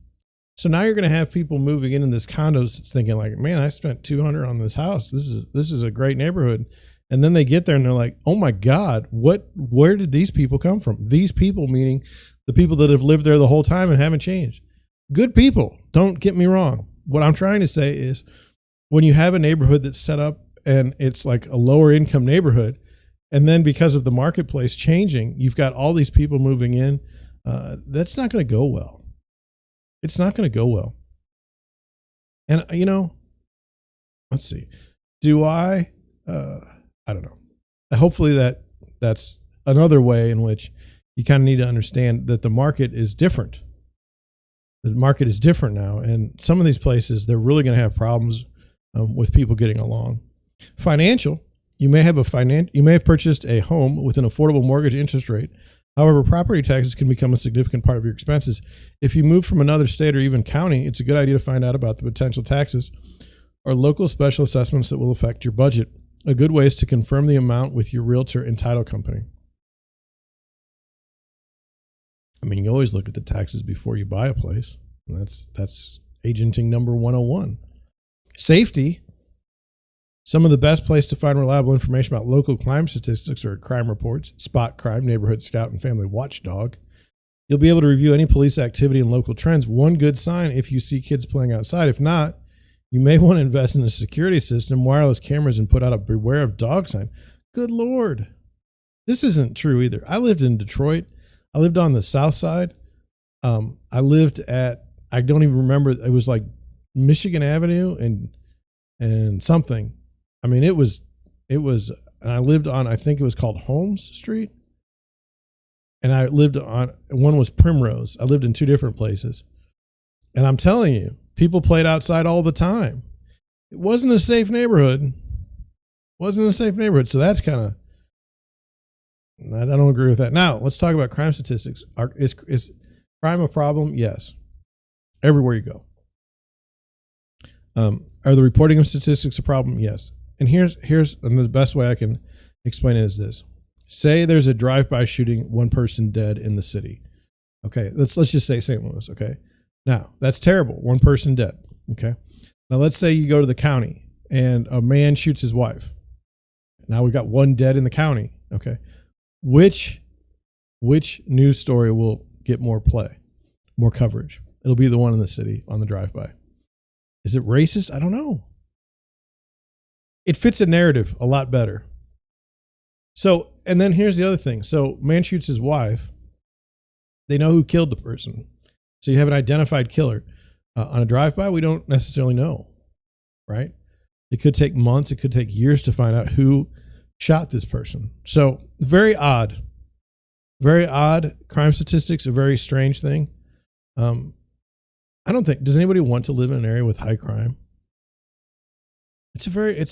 So now you're going to have people moving into this condos thinking man, I spent $200 on this house. This is a great neighborhood. And then they get there and they're like, oh my God, where did these people come from? These people, meaning the people that have lived there the whole time and haven't changed. Good people. Don't get me wrong. What I'm trying to say is when you have a neighborhood that's set up and it's like a lower income neighborhood, and then because of the marketplace changing, you've got all these people moving in, that's not going to go well. It's not going to go well. And, let's see. I don't know. Hopefully that's another way in which you kind of need to understand that the market is different. The market is different now. And some of these places, they're really going to have problems with people getting along. Financial. You may have purchased a home with an affordable mortgage interest rate. However, property taxes can become a significant part of your expenses. If you move from another state or even county, it's a good idea to find out about the potential taxes or local special assessments that will affect your budget. A good way is to confirm the amount with your realtor and title company. I mean, you always look at the taxes before you buy a place. That's agenting number 101. Safety. Some of the best place to find reliable information about local crime statistics are crime reports, Spot Crime, Neighborhood Scout, and Family Watchdog. You'll be able to review any police activity and local trends. One good sign if you see kids playing outside. If not, you may want to invest in a security system, wireless cameras, and put out a beware of dog sign. Good Lord. This isn't true either. I lived in Detroit. I lived on the south side. I lived at, I don't even remember, it was like Michigan Avenue and something. I mean, it was, and I lived on, I think it was called Holmes Street. And I lived on, one was Primrose. I lived in two different places. And I'm telling you, people played outside all the time. It wasn't a safe neighborhood. So that's kind of, I don't agree with that. Now, let's talk about crime statistics. Is crime a problem? Yes. Everywhere you go. Are the reporting of statistics a problem? Yes. And here's and the best way I can explain it is this. Say there's a drive-by shooting, one person dead in the city. Okay, let's just say St. Louis, okay? Now, that's terrible. One person dead, okay? Now, let's say you go to the county and a man shoots his wife. Now we got one dead in the county, okay? Which news story will get more play, more coverage? It'll be the one in the city on the drive-by. Is it racist? I don't know. It fits a narrative a lot better. So, and then here's the other thing. So, man shoots his wife. They know who killed the person. So you have an identified killer. On a drive-by, we don't necessarily know, right? It could take months. It could take years to find out who shot this person. So very odd. Very odd. Crime statistics, a very strange thing. I don't think, does anybody want to live in an area with high crime? It's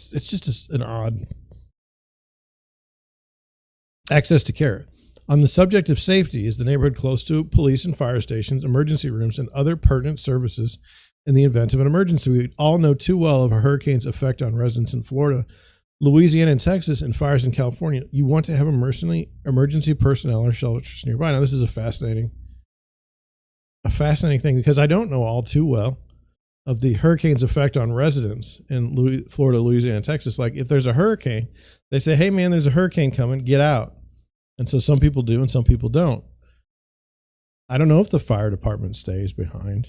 just an odd. Access to care. On the subject of safety, is the neighborhood close to police and fire stations, emergency rooms, and other pertinent services in the event of an emergency? We all know too well of a hurricane's effect on residents in Florida, Louisiana, and Texas, and fires in California. You want to have emergency personnel or shelters nearby. Now, this is a fascinating thing because I don't know all too well of the hurricane's effect on residents in Florida, Louisiana, and Texas. Like if there's a hurricane, they say, hey man, there's a hurricane coming, get out. And so some people do and some people don't. I don't know if the fire department stays behind.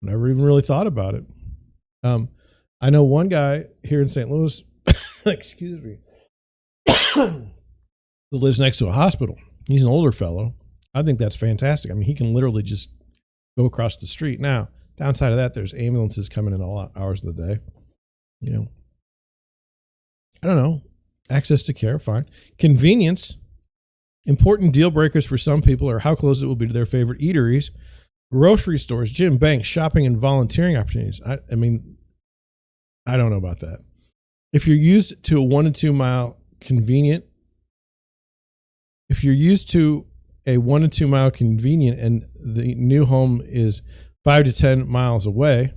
Never even really thought about it. I know one guy here in St. Louis, excuse me, that lives next to a hospital. He's an older fellow. I think that's fantastic. I mean, he can literally just go across the street. Now, downside of that, there's ambulances coming in all hours of the day. You know, I don't know. Access to care, fine. Convenience. Important deal breakers for some people are how close it will be to their favorite eateries, grocery stores, gym, banks, shopping, and volunteering opportunities. I mean, I don't know about that. If you're used to a 1 to 2 mile convenient, and the new home is 5 to 10 miles away,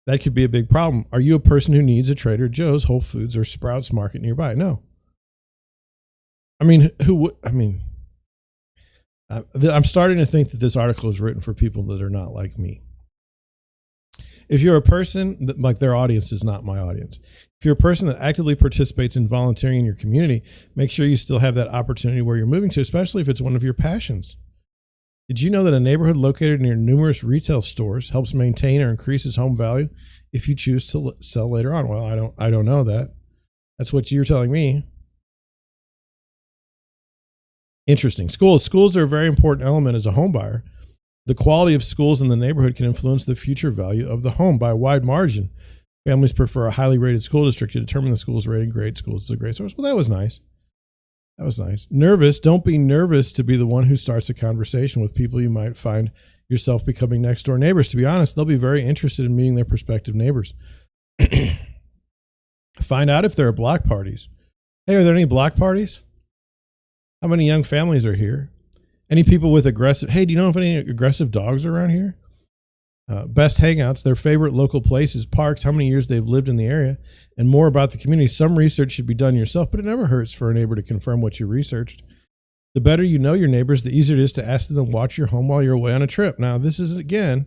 that could be a big problem. Are you a person who needs a Trader Joe's, Whole Foods, or Sprouts Market nearby? No. I mean, who would? I mean, I'm starting to think that this article is written for people that are not like me. If you're a person that, like, their audience is not my audience. If you're a person that actively participates in volunteering in your community, make sure you still have that opportunity where you're moving to, especially if it's one of your passions. Did you know that a neighborhood located near numerous retail stores helps maintain or increases home value if you choose to sell later on? Well, I don't know that. That's what you're telling me. Interesting. Schools are a very important element as a home buyer. The quality of schools in the neighborhood can influence the future value of the home by a wide margin. Families prefer a highly rated school district to determine the school's rating. Great schools is a great source. Well, that was nice. That was nice. Nervous. Don't be nervous to be the one who starts a conversation with people you might find yourself becoming next door neighbors. To be honest, they'll be very interested in meeting their prospective neighbors. Find out if there are block parties. Hey, are there any block parties? How many young families are here? Any people with aggressive, hey, do you know if any aggressive dogs are around here? Best hangouts, their favorite local places, parks, how many years they've lived in the area, and more about the community. Some research should be done yourself, but it never hurts for a neighbor to confirm what you researched. The better you know your neighbors, the easier it is to ask them to watch your home while you're away on a trip. Now, this is, again,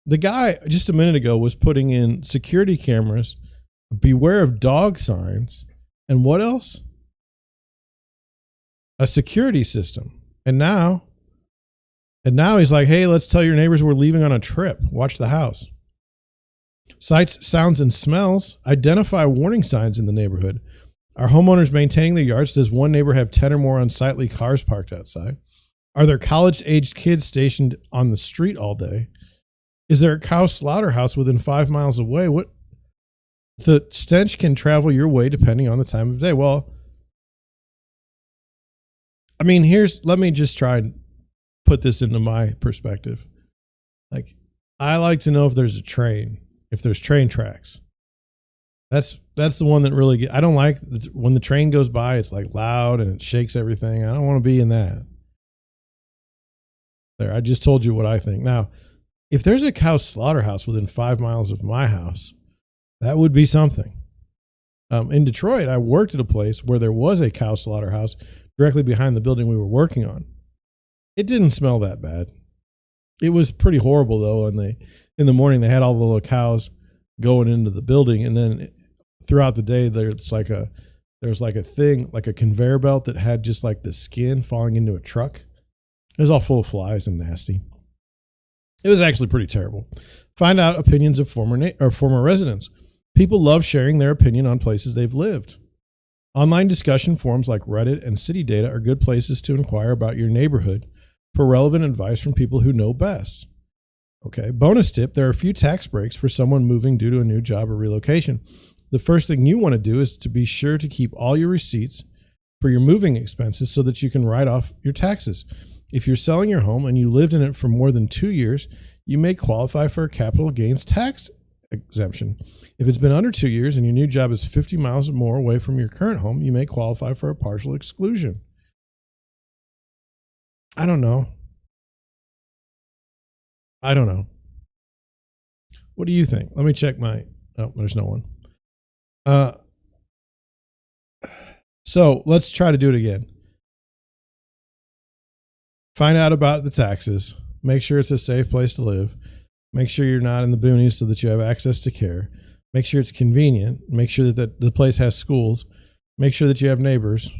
the guy just a minute ago was putting in security cameras, beware of dog signs, and what else? A security system. And now he's like, hey, let's tell your neighbors we're leaving on a trip. Watch the house. Sights, sounds, and smells. Identify warning signs in the neighborhood. Are homeowners maintaining their yards? Does one neighbor have 10 or more unsightly cars parked outside? Are there college-aged kids stationed on the street all day? Is there a cow slaughterhouse within 5 miles away? What? The stench can travel your way depending on the time of day. Well, I mean, let me just try and put this into my perspective. Like, I like to know if there's a train, if there's train tracks. That's the one that really I don't like when the train goes by, it's like loud and it shakes everything. I don't want to be in that. There, I just told you what I think. Now, if there's a cow slaughterhouse within 5 miles of my house, that would be something. In Detroit, I worked at a place where there was a cow slaughterhouse directly behind the building we were working on. It didn't smell that bad. It was pretty horrible though. And in the morning, they had all the little cows going into the building, and then throughout the day, there's like a thing, like a conveyor belt that had just like the skin falling into a truck. It was all full of flies and nasty. It was actually pretty terrible. Find out opinions of former residents. People love sharing their opinion on places they've lived. Online discussion forums like Reddit and City Data are good places to inquire about your neighborhood for relevant advice from people who know best. Okay, bonus tip, there are a few tax breaks for someone moving due to a new job or relocation. The first thing you want to do is to be sure to keep all your receipts for your moving expenses so that you can write off your taxes. If you're selling your home and you lived in it for more than 2 years, you may qualify for a capital gains tax exemption. If it's been under 2 years and your new job is 50 miles or more away from your current home, you may qualify for a partial exclusion. I don't know. What do you think? Let me check oh, there's no one. So let's try to do it again. Find out about the taxes. Make sure it's a safe place to live. Make sure you're not in the boonies so that you have access to care. Make sure it's convenient. Make sure that the place has schools. Make sure that you have neighbors.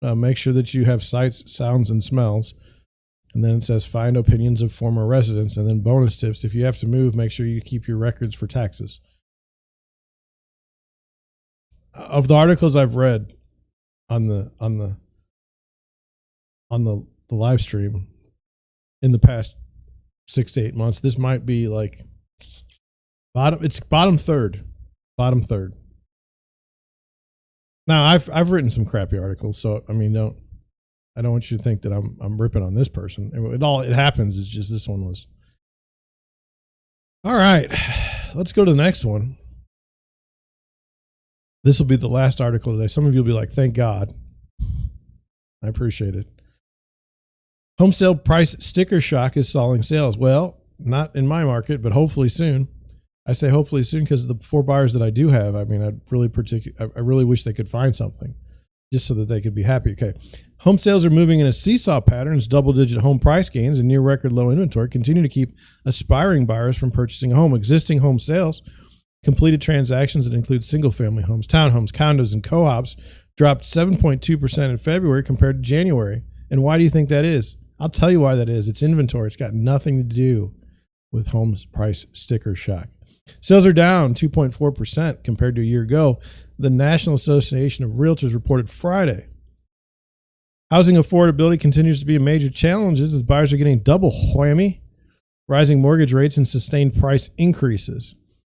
Make sure that you have sights, sounds, and smells. And then it says find opinions of former residents. And then bonus tips. If you have to move, make sure you keep your records for taxes. Of the articles I've read on the live stream in the past 6 to 8 months, this might be like bottom third. Now I've written some crappy articles, so I mean I don't want you to think that I'm ripping on this person. It happens. It's just this one was. All right, let's go to the next one. This will be the last article today. Some of you will be like, thank God. I appreciate it. Home sale price sticker shock is stalling sales. Well, not in my market, but hopefully soon. I say hopefully soon because the 4 buyers that I do have, I mean, I really wish they could find something just so that they could be happy. Okay. Home sales are moving in a seesaw pattern as double-digit home price gains and near record low inventory continue to keep aspiring buyers from purchasing a home. Existing home sales, completed transactions that include single-family homes, townhomes, condos, and co-ops dropped 7.2% in February compared to January. And why do you think that is? I'll tell you why that is. It's inventory. It's got nothing to do with home price sticker shock. Sales are down 2.4% compared to a year ago. The National Association of Realtors reported Friday. Housing affordability continues to be a major challenge as buyers are getting double whammy, rising mortgage rates and sustained price increases,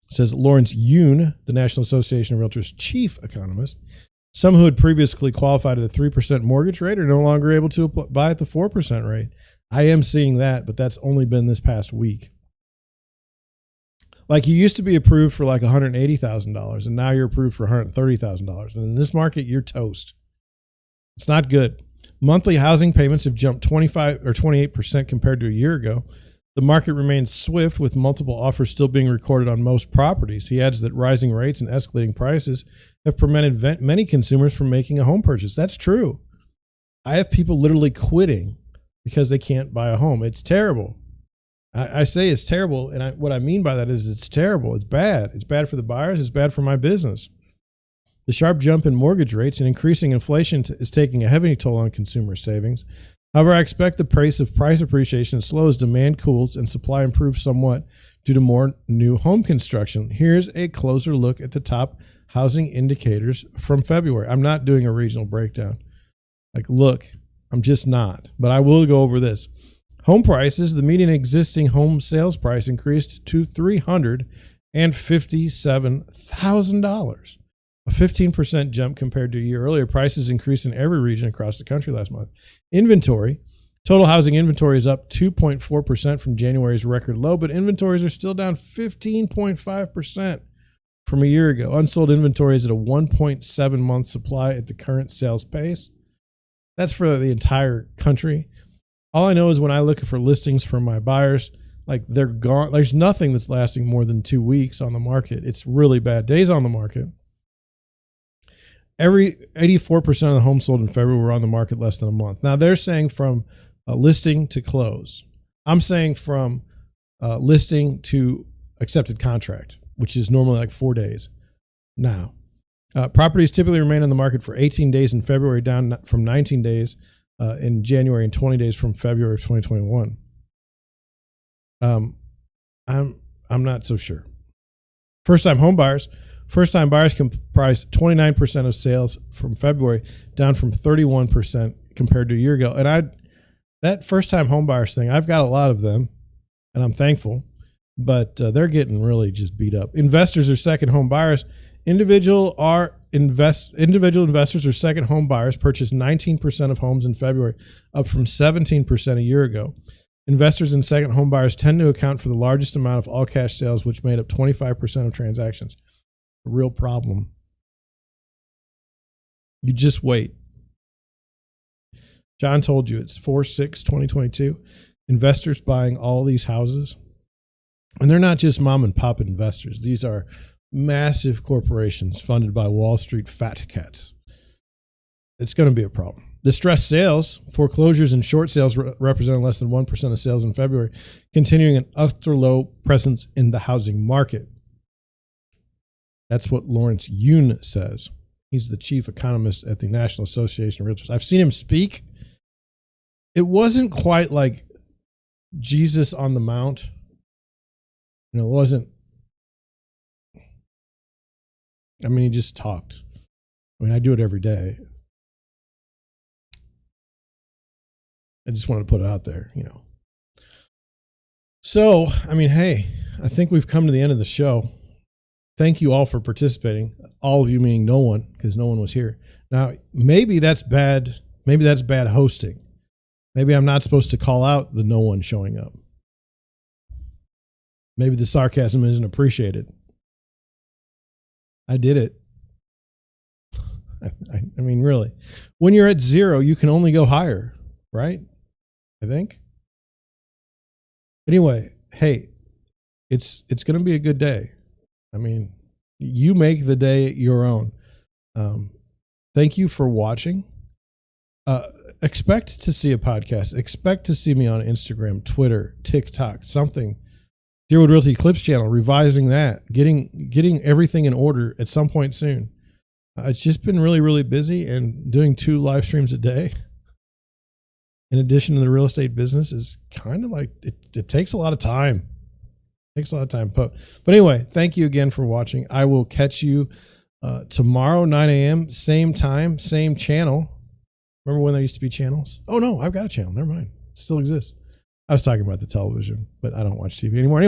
says Lawrence Yoon, the National Association of Realtors chief economist. Some who had previously qualified at a 3% mortgage rate are no longer able to buy at the 4% rate. I am seeing that, but that's only been this past week. Like you used to be approved for like $180,000 and now you're approved for $130,000. And in this market, you're toast. It's not good. Monthly housing payments have jumped 25 or 28% compared to a year ago. The market remains swift, with multiple offers still being recorded on most properties. He adds that rising rates and escalating prices have prevented many consumers from making a home purchase. That's true. I have people literally quitting because they can't buy a home. It's terrible. I say it's terrible, and what I mean by that is it's terrible. It's bad. It's bad for the buyers. It's bad for my business. The sharp jump in mortgage rates and increasing inflation is taking a heavy toll on consumer savings. However, I expect the pace of price appreciation slows, demand cools, and supply improves somewhat due to more new home construction. Here's a closer look at the top housing indicators from February. I'm not doing a regional breakdown. Look, I'm just not, but I will go over this. Home prices, the median existing home sales price increased to $357,000, a 15% jump compared to a year earlier. Prices increased in every region across the country last month. Inventory, total housing inventory is up 2.4% from January's record low, but inventories are still down 15.5% from a year ago. Unsold inventory is at a 1.7 month supply at the current sales pace. That's for the entire country. All I know is when I look for listings from my buyers, they're gone. There's nothing that's lasting more than 2 weeks on the market. It's really bad. Days on the market. 84% of the homes sold in February were on the market less than a month. Now they're saying from listing to close. I'm saying from listing to accepted contract, which is normally 4 days. Now, properties typically remain on the market for 18 days in February, down from 19 days in January and 20 days from February of 2021. I'm not so sure. First-time home buyers. First-time buyers comprise 29% of sales from February, down from 31% compared to a year ago. And that first-time home buyers thing, I've got a lot of them, and I'm thankful, but they're getting really just beat up. Investors or second home buyers. Individual investors or second home buyers purchased 19% of homes in February, up from 17% a year ago. Investors and second home buyers tend to account for the largest amount of all cash sales, which made up 25% of transactions. A real problem. You just wait. John told you it's 4/6/2022. Investors buying all these houses. And they're not just mom and pop investors. These are massive corporations funded by Wall Street fat cats. It's going to be a problem. Distressed sales, foreclosures and short sales representing less than 1% of sales in February, continuing an ultra low presence in the housing market. That's what Lawrence Yun says. He's the chief economist at the National Association of Realtors. I've seen him speak. It wasn't quite like Jesus on the Mount. It wasn't. He just talked. I do it every day. I just wanted to put it out there, So, hey, I think we've come to the end of the show. Thank you all for participating. All of you meaning no one, because no one was here. Now, maybe that's bad. Maybe that's bad hosting. Maybe I'm not supposed to call out the no one showing up. Maybe the sarcasm isn't appreciated. I did it. Really. When you're at zero, you can only go higher, right? I think. Anyway, hey, it's going to be a good day. You make the day your own. Thank you for watching. Expect to see a podcast. Expect to see me on Instagram, Twitter, TikTok, something. Deerwood Realty Clips channel, revising that, getting everything in order at some point soon. It's just been really, really busy, and doing 2 live streams a day, in addition to the real estate business, is kind of it takes a lot of time. But anyway, thank you again for watching. I will catch you tomorrow, 9 a.m., same time, same channel. Remember when there used to be channels? Oh, no, I've got a channel. Never mind. It still exists. I was talking about the television, but I don't watch TV anymore.